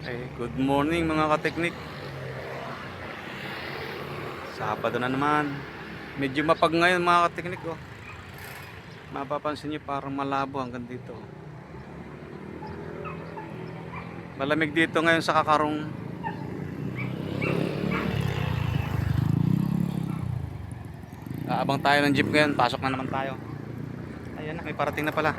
Good morning mga kateknik. Sabado na naman. Medyo mapag ngayon mga kateknik oh. Mapapansin niyo parang malabo hanggang dito. Malamig dito ngayon sa Kakarong. Aabang tayo ng jeep ngayon. Pasok na naman tayo. Ayan na, may parating na pala.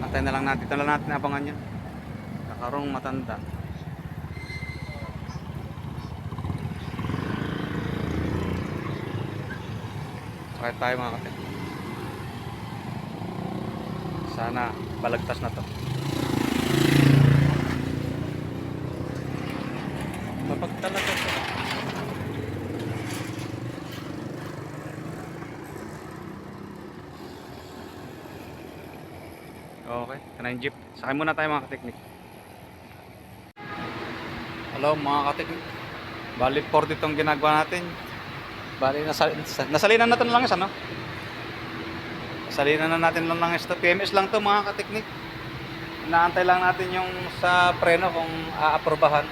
Antayin na lang natin. Ito na lang natin abangan yan. Kakarong matanda. Sakay tayo mga kateknik. Sana balagtas na to. Kapag talaga to. Okay, ito na yung jeep. Sakay muna tayo mga kateknik. Hello mga kateknik. Bali 40 itong ginagawa natin. Bali nasalinan natin lang isa, no? Nasalinan na natin lang ito. PMS lang to mga kateknik. Inaantay lang natin yung sa preno kung aaprobahan.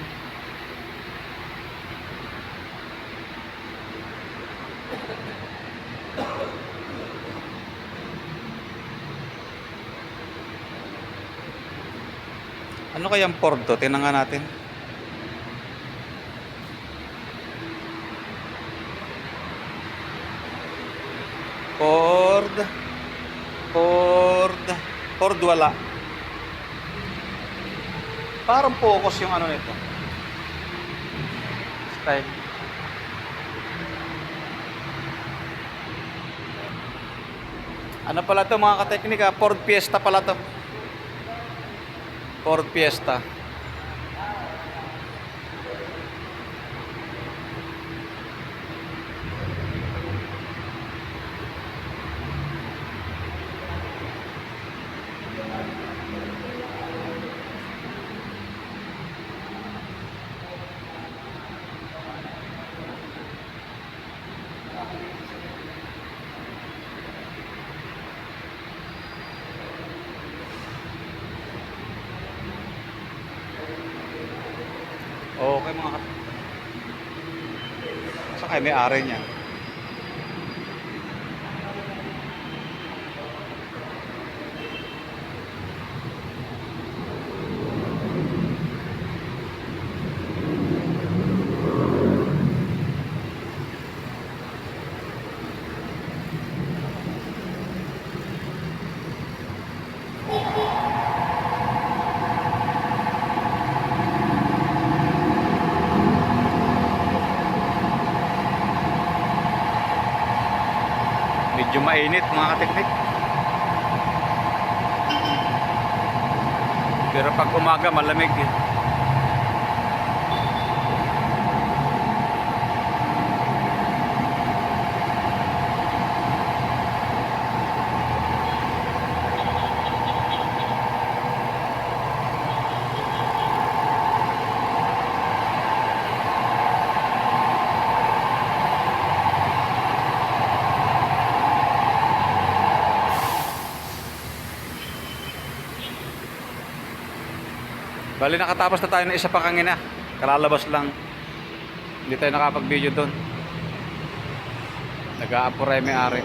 Ano kayang Ford to? Tingnan nga natin. Ford wala. Parang Focus yung ano nito. Style. Ano pala to mga kateknika? Ford Fiesta pala to. Ford Fiesta. Okay mga kateknika. Saka may ari niya. Medyo mainit mga kateknik. Pero pag umaga malamig eh. Bali nakatapos na tayo ng isa pa kangina. Kalalabas lang. Hindi tayo nakapag-video doon. Nag-a-apura yung may-ari.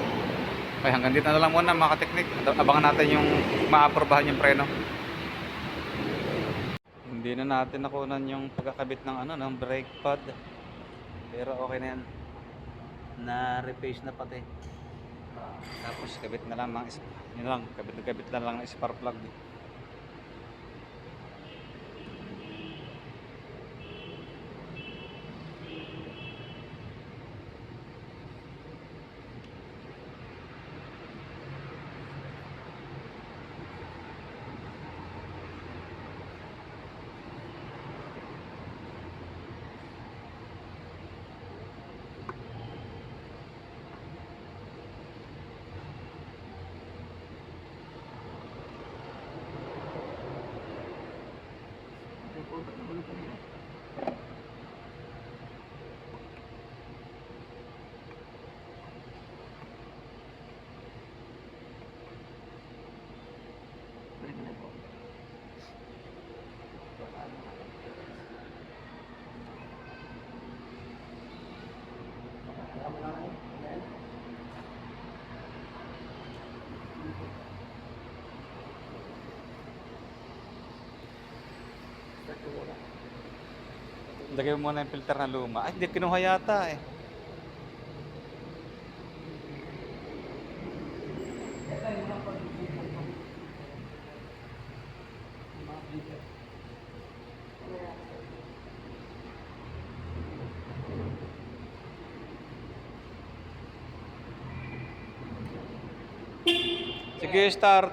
Okay, hanggang dito na lang muna mga kateknik. Abangan natin yung maaprobahan yung preno. Hindi na natin nakunan yung pagkakabit ng ng brake pad. Pero okay na yan. Na-replace na pati. Tapos kabit na lang kabit na lang ng spark plug. Lagay mo muna yung filter na luma. Ay, hindi kinuha yata eh. Sige, start.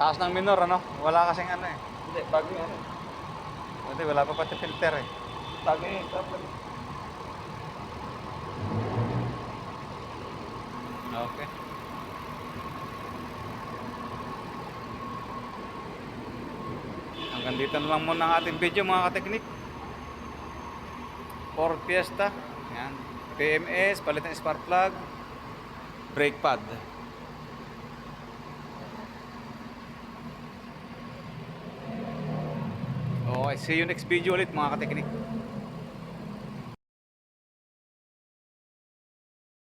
Taas ng minor, ano? Wala kasing ano eh. Hindi, bago yan. Hindi, wala pa pati filter eh. Bago yan. Tapos, Okay. Hanggang dito na lang muna ang ating video mga kateknik. Ford Fiesta. Yan. PMS, palit ng spark plug. Brake pad. Okay, see you next video ulit mga kateknik.